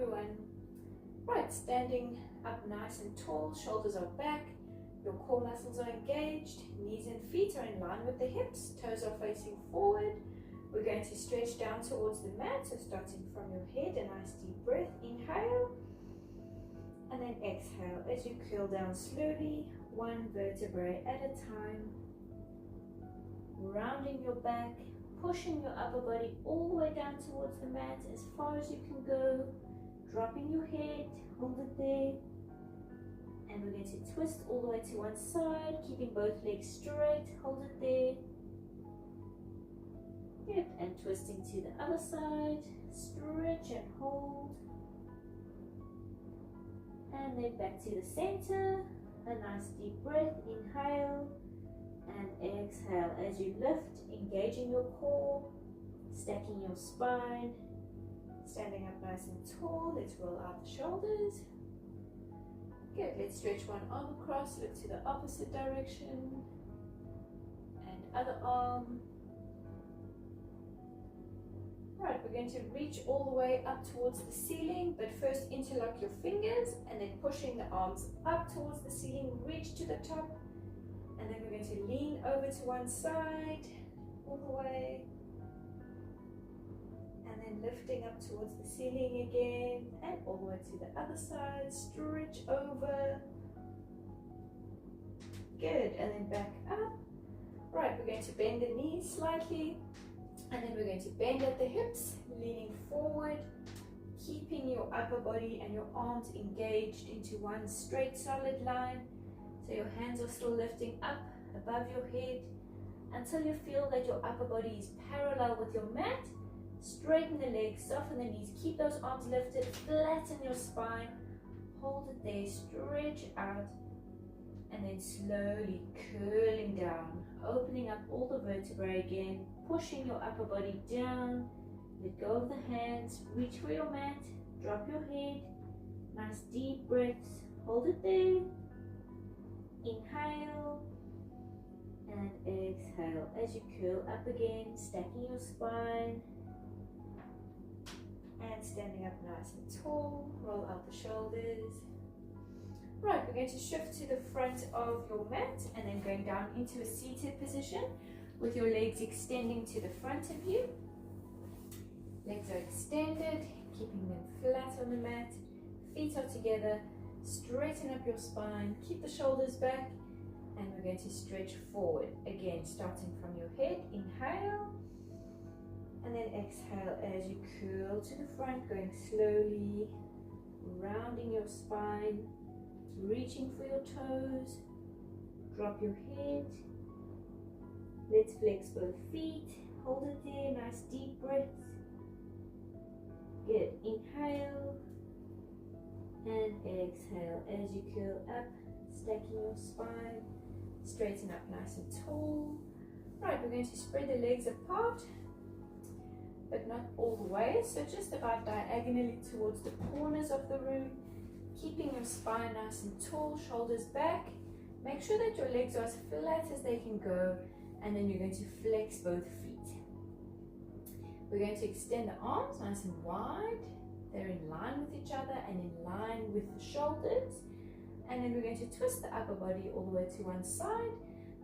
everyone. Right, standing up nice and tall, shoulders are back, your core muscles are engaged, knees and feet are in line with the hips, toes are facing forward. We're going to stretch down towards the mat, so starting from your head, a nice deep breath, inhale, and then exhale as you curl down slowly, one vertebrae at a time, rounding your back, pushing your upper body all the way down towards the mat as far as you can go, dropping your head, hold it there, and we're going to twist all the way to one side, keeping both legs straight, hold it there. Good, and twisting to the other side, stretch and hold, and then back to the center, a nice deep breath, inhale and exhale as you lift, engaging your core, stacking your spine, standing up nice and tall. Let's roll out the shoulders. Good, let's stretch one arm across, look to the opposite direction, and other arm. Right, we're going to reach all the way up towards the ceiling, but first interlock your fingers and then pushing the arms up towards the ceiling, reach to the top, and then we're going to lean over to one side, all the way, and then lifting up towards the ceiling again, and all the way to the other side, stretch over. Good, and then back up. Right, we're going to bend the knees slightly, and then we're going to bend at the hips, leaning forward, keeping your upper body and your arms engaged into one straight solid line. So your hands are still lifting up above your head until you feel that your upper body is parallel with your mat. Straighten the legs, soften the knees, keep those arms lifted, flatten your spine, hold it there, stretch out, and then slowly curling down, opening up all the vertebrae again, pushing your upper body down, let go of the hands, reach for your mat, drop your head, nice deep breaths, hold it there, inhale, and exhale as you curl up again, stacking your spine, and standing up nice and tall, roll out the shoulders. Right, we're going to shift to the front of your mat and then going down into a seated position with your legs extending to the front of you. Legs are extended, keeping them flat on the mat. Feet are together. Straighten up your spine, keep the shoulders back, and we're going to stretch forward. Again, starting from your head, inhale, and then exhale as you curl to the front, going slowly, rounding your spine, reaching for your toes, drop your head, let's flex both feet, hold it there, nice deep breaths, good, inhale, and exhale as you curl up, stacking your spine, straighten up nice and tall. Right, we're going to spread the legs apart, but not all the way, so just about diagonally towards the corners of the room, keeping your spine nice and tall, shoulders back. Make sure that your legs are as flat as they can go, and then you're going to flex both feet. We're going to extend the arms nice and wide. They're in line with each other and in line with the shoulders. And then we're going to twist the upper body all the way to one side.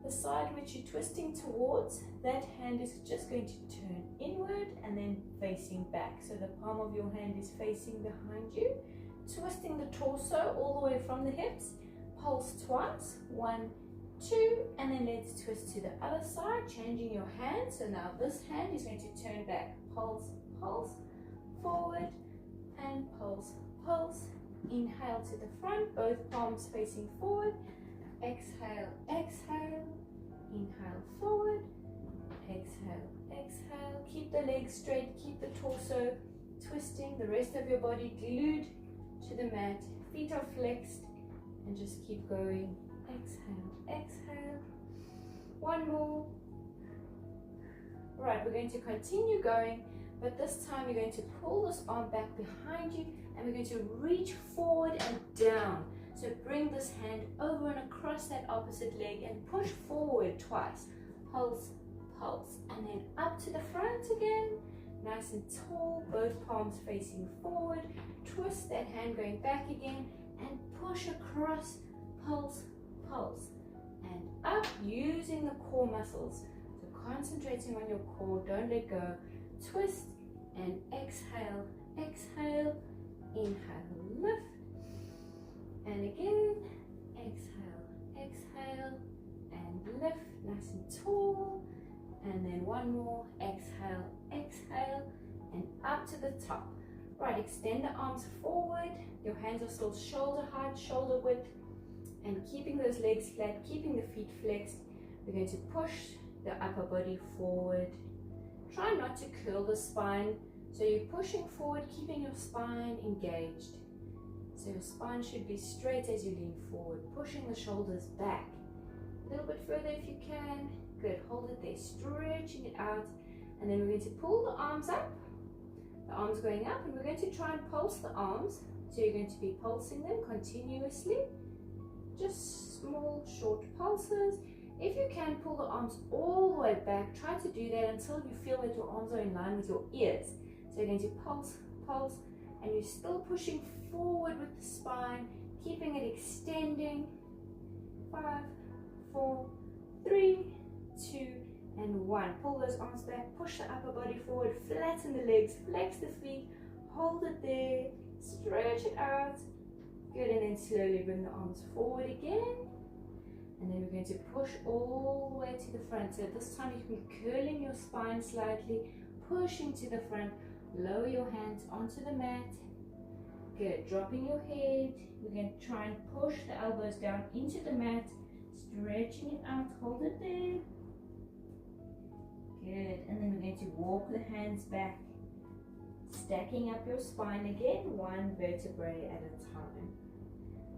The side which you're twisting towards, that hand is just going to turn inward and then facing back. So the palm of your hand is facing behind you. Twisting the torso all the way from the hips. Pulse twice, 1, 2, and then let's twist to the other side, changing your hand. So now this hand is going to turn back. Pulse, pulse, forward, and pulse, pulse. Inhale to the front, both palms facing forward. Exhale, exhale. Inhale forward. Exhale, exhale. Keep the legs straight, keep the torso twisting, the rest of your body glued to the mat. Feet are flexed, and just keep going. Exhale, exhale. One more. Right, we're going to continue going, but this time you're going to pull this arm back behind you, and we're going to reach forward and down. So bring this hand over and across that opposite leg and push forward twice. Pulse, pulse, and then up to the front again. nice and tall, both palms facing forward. Twist that hand going back again and push across, pulse, pulse, and up using the core muscles. So concentrating on your core, don't let go. Twist and exhale, exhale, inhale, lift, and again, exhale, exhale, and lift, nice and tall, and then one more, exhale, exhale, and up to the top. Right, extend the arms forward, your hands are still shoulder height, shoulder width, and keeping those legs flat, keeping the feet flexed. We're going to push the upper body forward. Try not to curl the spine, so you're pushing forward, keeping your spine engaged. So your spine should be straight as you lean forward, pushing the shoulders back. A little bit further if you can. Good, hold it there, stretching it out. And then we're going to pull the arms up, the arms going up, and we're going to try and pulse the arms. So you're going to be pulsing them continuously, just small, short pulses. If you can, pull the arms all the way back. Try to do that until you feel that your arms are in line with your ears. So you're going to pulse, pulse, and you're still pushing forward with the spine, keeping it extending. 5, 4, 3, 2, and 1. Pull those arms back, push the upper body forward, flatten the legs, flex the feet, hold it there, stretch it out. Good, and then slowly bring the arms forward again. And then we're going to push all the way to the front. So this time you can be curling your spine slightly, pushing to the front. Lower your hands onto the mat. Good, dropping your head. We're going to try and push the elbows down into the mat, stretching it out, hold it there. Good, and then we're going to walk the hands back, stacking up your spine again, one vertebrae at a time.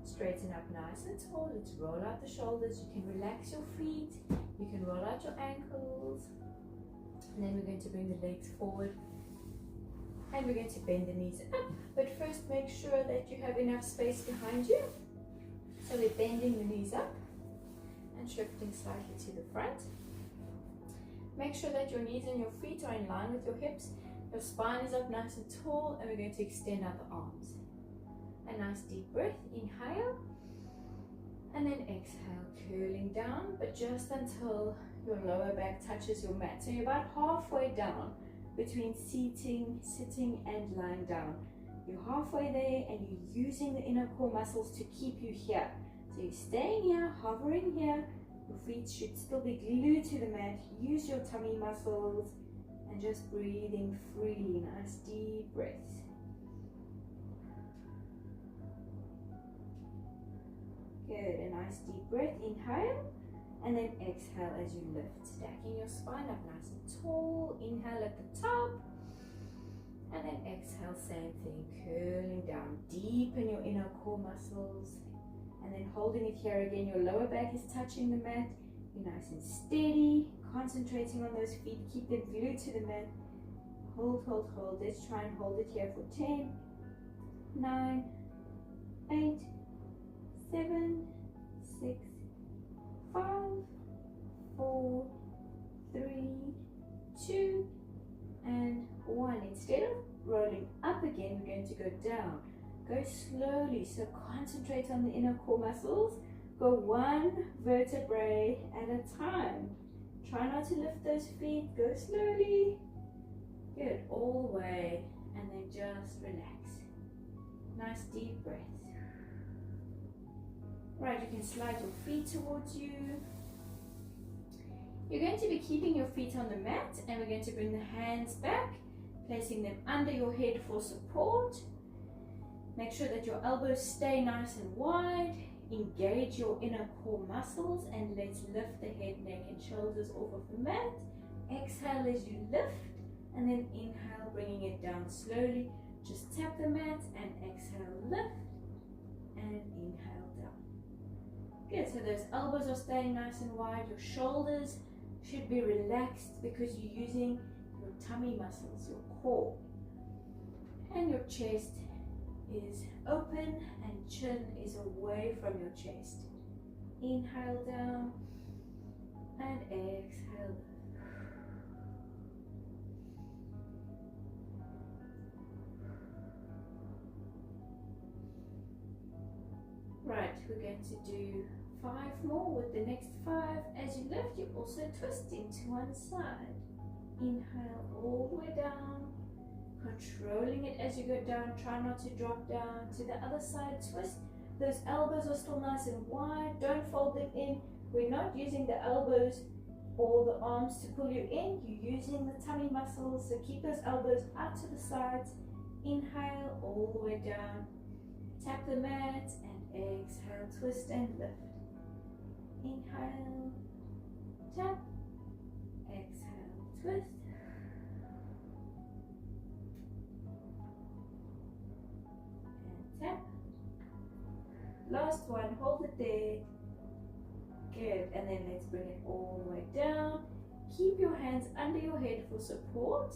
Straighten up nice and tall. Let's roll out the shoulders. You can relax your feet. You can roll out your ankles. And then we're going to bring the legs forward. And we're going to bend the knees up. But first make sure that you have enough space behind you. So we're bending the knees up and shifting slightly to the front. Make sure that your knees and your feet are in line with your hips. Your spine is up nice and tall. And we're going to extend out the arms. A nice deep breath, inhale, and then exhale, curling down, but just until your lower back touches your mat. So you're about halfway down between sitting and lying down. You're halfway there and you're using the inner core muscles to keep you here. So you're staying here, hovering here. Your feet should still be glued to the mat. Use your tummy muscles and just breathing freely. Nice deep breaths. Good, a nice deep breath, inhale, and then exhale as you lift, stacking your spine up nice and tall. Inhale at the top, and then exhale, same thing, curling down, deepen your inner core muscles, and then holding it here again. Your lower back is touching the mat, you're nice and steady, concentrating on those feet, keep them glued to the mat. Hold, hold, hold. Let's try and hold it here for 10, 9, 8, 7, 6, 5, 4, 3, 2, and 1. Instead of rolling up again, we're going to go down. Go slowly, so concentrate on the inner core muscles. Go one vertebrae at a time. Try not to lift those feet. Go slowly. Good, all the way, and then just relax. Nice deep breath. Right, you can slide your feet towards you. You're going to be keeping your feet on the mat, and we're going to bring the hands back, placing them under your head for support. Make sure that your elbows stay nice and wide. Engage your inner core muscles, and let's lift the head, neck, and shoulders off of the mat. Exhale as you lift, and then inhale, bringing it down slowly. Just tap the mat and exhale, lift, and inhale down. Good, so those elbows are staying nice and wide. Your shoulders should be relaxed because you're using your tummy muscles, your core. And your chest is open and chin is away from your chest. Inhale down and exhale. we're going to do 5 more. With the next 5, as you lift, you also twist into one side. Inhale all the way down, controlling it as you go down. Try not to drop down. To the other side, twist. Those elbows are still nice and wide. Don't fold them in. We're not using the elbows or the arms to pull you in. You're using the tummy muscles. So keep those elbows out to the sides. Inhale all the way down. Tap the mat and exhale. Twist and lift. Inhale. Tap. Exhale. Twist. And tap. Last one. Hold it there. Good. And then let's bring it all the way down. Keep your hands under your head for support.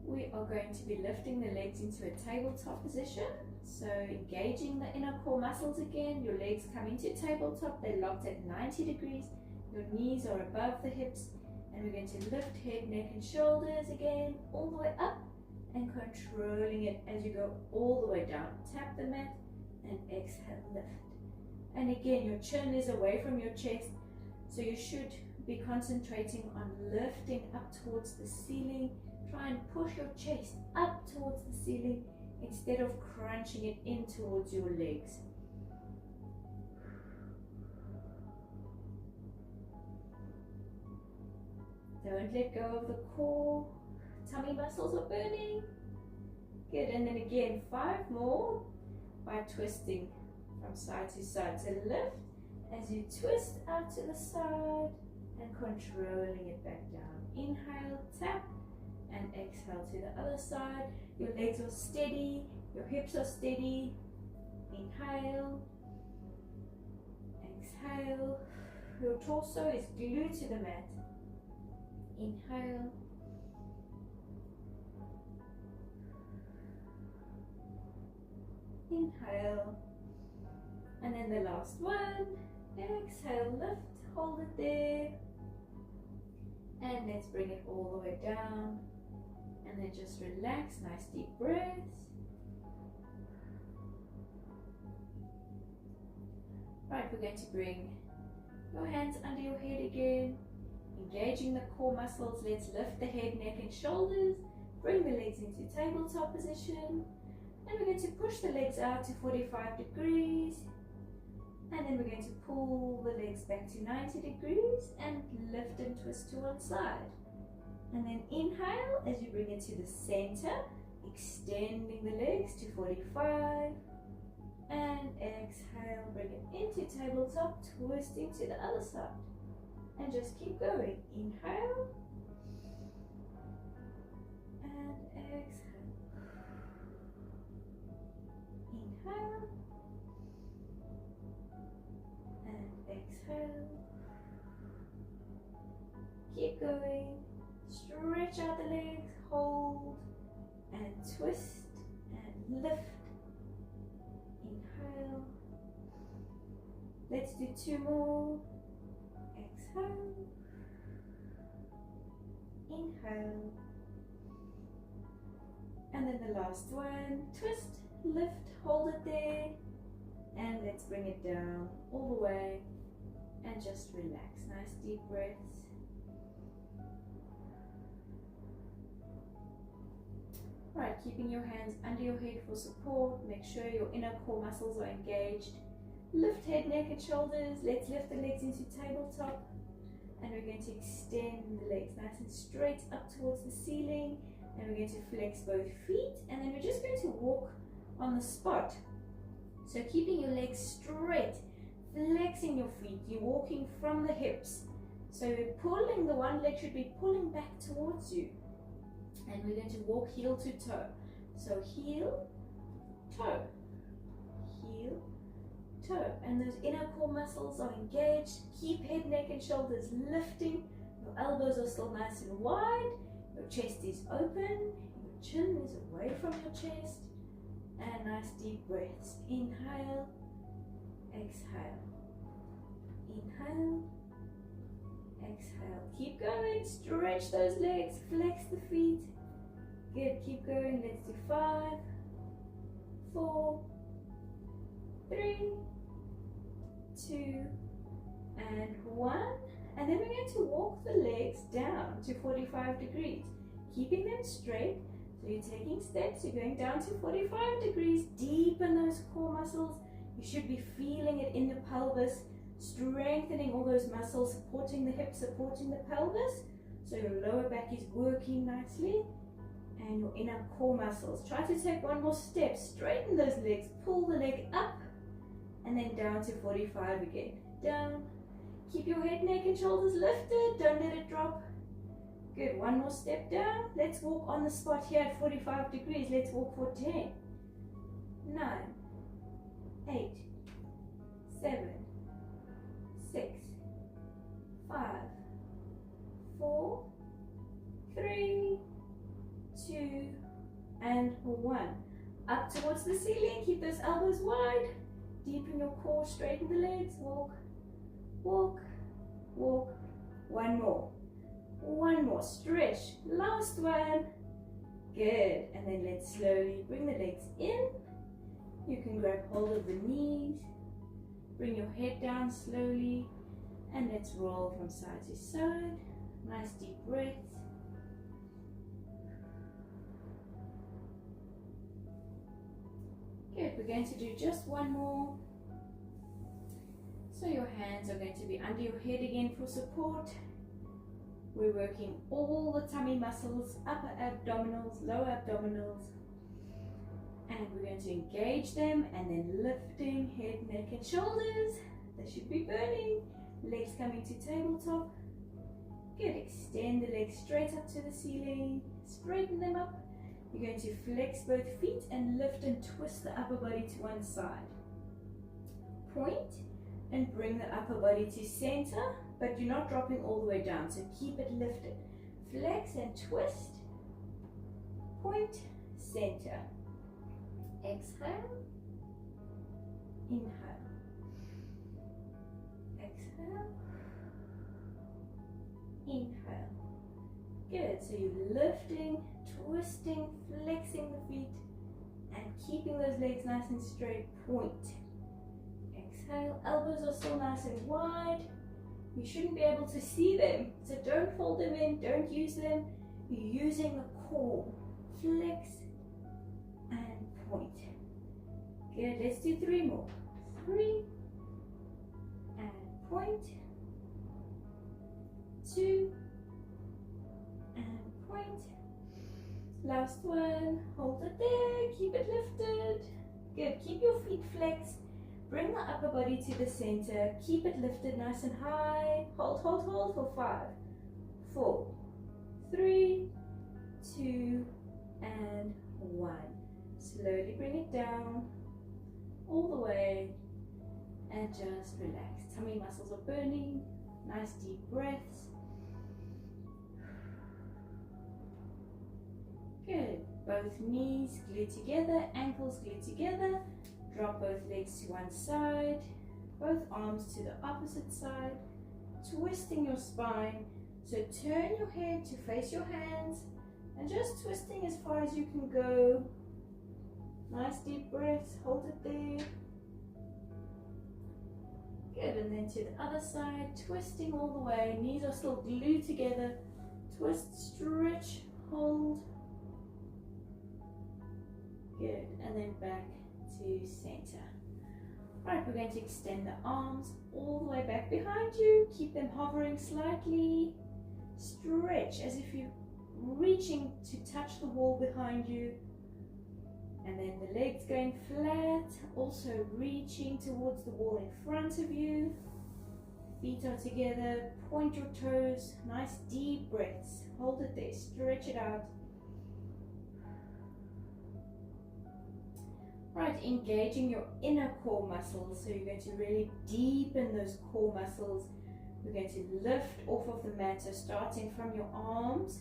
We are going to be lifting the legs into a tabletop position. So engaging the inner core muscles again. Your legs come into tabletop. They're locked at 90 degrees. Your knees are above the hips. And we're going to lift head, neck and shoulders again, all the way up. And controlling it as you go all the way down. Tap the mat and exhale, lift. And again, your chin is away from your chest. So you should be concentrating on lifting up towards the ceiling. Try and push your chest up towards the ceiling instead of crunching it in towards your legs. Don't let go of the core. Tummy muscles are burning. Good, and then again 5 more by twisting from side to side. So lift as you twist out to the side and controlling it back down. Inhale, tap. And exhale to the other side. Your legs are steady, your hips are steady. Inhale, exhale. Your torso is glued to the mat. Inhale, inhale, and then the last one. Exhale, lift, hold it there, and let's bring it all the way down. And then just relax, nice deep breaths. Right, we're going to bring your hands under your head again, engaging the core muscles. Let's lift the head, neck and shoulders. Bring the legs into tabletop position. And we're going to push the legs out to 45 degrees. And then we're going to pull the legs back to 90 degrees and lift and twist to one side. And then inhale as you bring it to the center, extending the legs to 45. And exhale, bring it into tabletop, twisting to the other side. And just keep going. Inhale. And exhale. Inhale. And exhale. Keep going. Stretch out the legs, hold and twist and lift. Inhale. Let's do 2 more. Exhale. Inhale. And then the last one. Twist, lift, hold it there. And let's bring it down all the way. And just relax. Nice deep breaths. Right, keeping your hands under your head for support. Make sure your inner core muscles are engaged. Lift head, neck and shoulders. Let's lift the legs into tabletop. And we're going to extend the legs nice and straight up towards the ceiling. And we're going to flex both feet. And then we're just going to walk on the spot. So keeping your legs straight, flexing your feet. You're walking from the hips. So you're pulling, the one leg should be pulling back towards you. And we're going to walk heel to toe. So heel, toe, heel, toe. And those inner core muscles are engaged. Keep head, neck and shoulders lifting. Your elbows are still nice and wide. Your chest is open. Your chin is away from your chest. And nice deep breaths. Inhale, exhale. Inhale, exhale. Keep going. Stretch those legs. Flex the feet. Good. Keep going. Let's do 5, 4, 3, 2, and 1. And then we're going to walk the legs down to 45 degrees, keeping them straight. So you're taking steps, you're going down to 45 degrees, deepen those core muscles. You should be feeling it in the pelvis, strengthening all those muscles, supporting the hips, supporting the pelvis. So your lower back is working nicely, and your inner core muscles. Try to take one more step, straighten those legs, pull the leg up, and then down to 45 again. Down. Keep your head, neck, and shoulders lifted. Don't let it drop. Good. One more step down. Let's walk on the spot here at 45 degrees. Let's walk for 10, 9, 8, 7, 6, 5, 4, 3, 2, and 1. Up towards the ceiling. Keep those elbows wide. Deepen your core. Straighten the legs. Walk, walk, walk. One more. One more. Stretch. Last one. Good. And then let's slowly bring the legs in. You can grab hold of the knees. Bring your head down slowly. And let's roll from side to side. Nice deep breaths. Good. We're going to do just one more. So your hands are going to be under your head again for support. We're working all the tummy muscles, upper abdominals, lower abdominals. And we're going to engage them and then lifting head, neck, and shoulders. They should be burning. Legs coming to tabletop. Good. Extend the legs straight up to the ceiling. Straighten them up. You're going to flex both feet and lift and twist the upper body to one side. Point and bring the upper body to center, but you're not dropping all the way down, so keep it lifted. Flex and twist. Point, center. Exhale. Inhale. Exhale. Inhale. Good. So you're lifting, twisting, flexing the feet, and keeping those legs nice and straight. Point. Exhale. Elbows are still nice and wide. You shouldn't be able to see them, so don't fold them in, don't use them. You're using the core. Flex and point. Good. Let's do 3 more. 3 and point. 2 and point. Last one. Hold it there. Keep it lifted. Good. Keep your feet flexed. Bring the upper body to the center. Keep it lifted nice and high. Hold, hold, hold for 5, 4, 3, 2, and 1. Slowly bring it down all the way and just relax. Tummy muscles are burning. Nice deep breaths. Good. Both knees glued together, ankles glued together. Drop both legs to one side, both arms to the opposite side, twisting your spine. So turn your head to face your hands and just twisting as far as you can go. Nice deep breaths, hold it there. Good, and then to the other side, twisting all the way. Knees are still glued together. Twist, stretch, hold. Good, and then back to center. Right, we're going to extend the arms all the way back behind you. Keep them hovering slightly. Stretch as if you're reaching to touch the wall behind you. And then the legs going flat, also reaching towards the wall in front of you. Feet are together, point your toes, nice deep breaths. Hold it there, stretch it out. Right, engaging your inner core muscles. So you're going to really deepen those core muscles. We're going to lift off of the mat. So starting from your arms,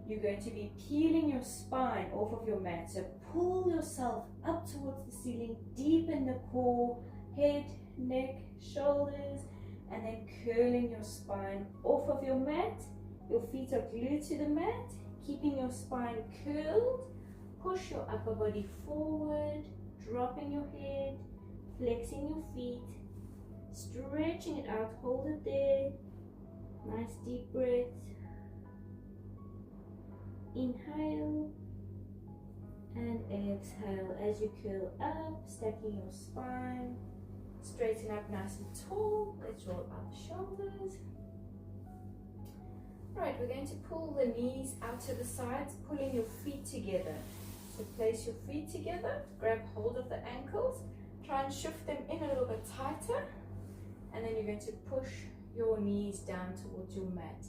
you're going to be peeling your spine off of your mat. So pull yourself up towards the ceiling, deepen the core, head, neck, shoulders, and then curling your spine off of your mat. Your feet are glued to the mat, keeping your spine curled. Push your upper body forward, dropping your head, flexing your feet, stretching it out, hold it there. Nice deep breath. Inhale and exhale as you curl up, stacking your spine. Straighten up nice and tall. Let's roll out the shoulders. Right, we're going to pull the knees out to the sides, pulling your feet together. So place your feet together, grab hold of the ankles, try and shift them in a little bit tighter, and then you're going to push your knees down towards your mat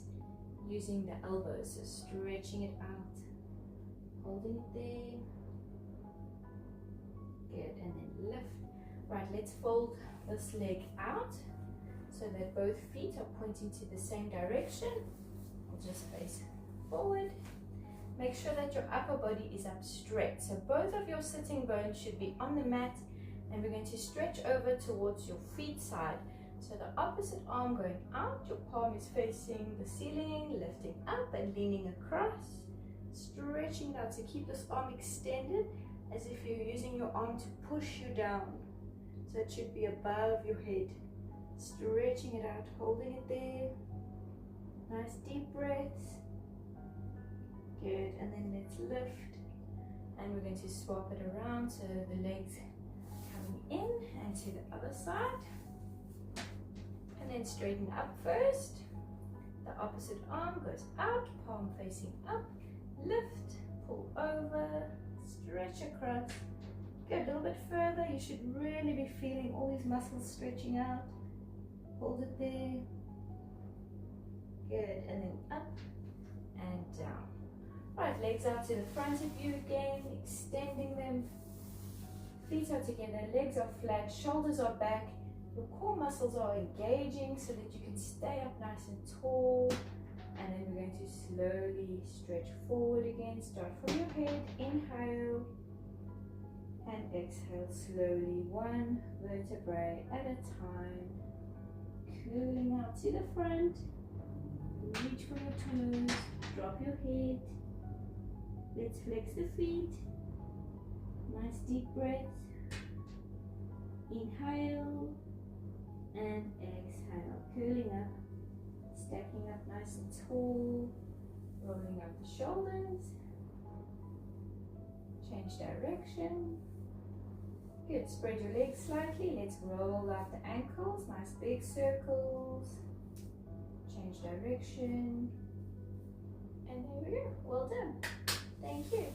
using the elbows, so stretching it out, holding it there. Good, and then lift. Right, let's fold this leg out so that both feet are pointing to the same direction. We'll just face forward. Make sure that your upper body is up straight. So both of your sitting bones should be on the mat, and we're going to stretch over towards your feet side. So the opposite arm going out, your palm is facing the ceiling, lifting up and leaning across, stretching out to keep this arm extended as if you're using your arm to push you down. So it should be above your head. Stretching it out, holding it there. Nice deep breaths. Good, and then let's lift. And we're going to swap it around so the legs coming in and to the other side. And then straighten up first. The opposite arm goes out, palm facing up. Lift, pull over, stretch across. Go a little bit further. You should really be feeling all these muscles stretching out. Hold it there. Good, and then up and down. Right, legs out to the front of you again, extending them. Feet are together, legs are flat, shoulders are back. Your core muscles are engaging so that you can stay up nice and tall. And then we're going to slowly stretch forward again. Start from your head, inhale. And exhale slowly, one vertebrae at a time. Curling out to the front. Reach for your toes. Drop your head. Let's flex the feet. Nice deep breath. Inhale. And exhale. Curling up. Stacking up nice and tall. Rolling up the shoulders. Change direction. Good, spread your legs slightly. Let's roll out the ankles, nice big circles. Change direction. And there we go, well done. Thank you.